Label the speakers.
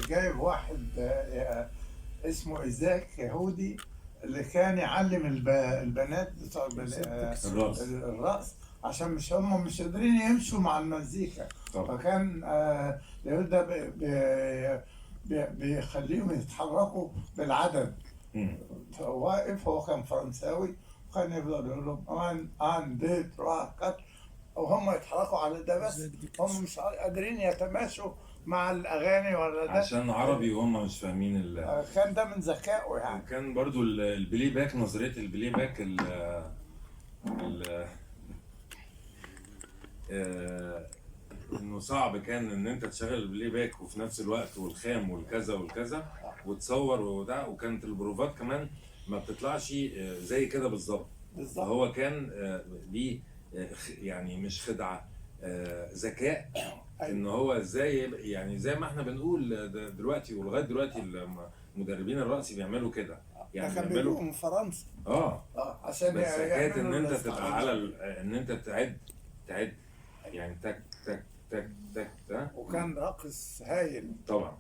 Speaker 1: جايب واحد اسمه إيزاك يهودي، اللي كان يعلم البنات بتوع الرقص، عشان مش قادرين يمشوا مع المزيكا.
Speaker 2: طبعا.
Speaker 1: فكان اليهود ده بيخليهم يتحركوا بالعدد.
Speaker 2: مم.
Speaker 1: واقف، هو كان فرنساوي، وكان يفضل يقول لهم ان دي تروا كات، وهم يتحركوا على ده، بس هم مش قادرين يتماشوا مع الاغاني ولا ده،
Speaker 2: عشان عربي وهم مش فاهمين
Speaker 1: كان ده من ذكائه يعني.
Speaker 2: وكان برضو البلاي باك، نظريه البلاي باك ال- انه صعب كان ان انت تشغل البلاي باك وفي نفس الوقت والخام والكذا والكذا وتصور وده، وكانت البروفات كمان ما بتطلعش زي كده بالظبط. فهو كان ليه يعني مش خدعه، ذكاء، ان هو ازاي يعني زي ما احنا بنقول دلوقتي ولغايه دلوقتي مدربين الرقص بيعملوا كده، يعني
Speaker 1: كان
Speaker 2: بيعملوا
Speaker 1: بيجوا من فرنسا
Speaker 2: عشان بس حكايه ان انت تبقى على ان انت تعد يعني تك تك تك تك ده.
Speaker 1: وكان راقص هايل
Speaker 2: طبعا.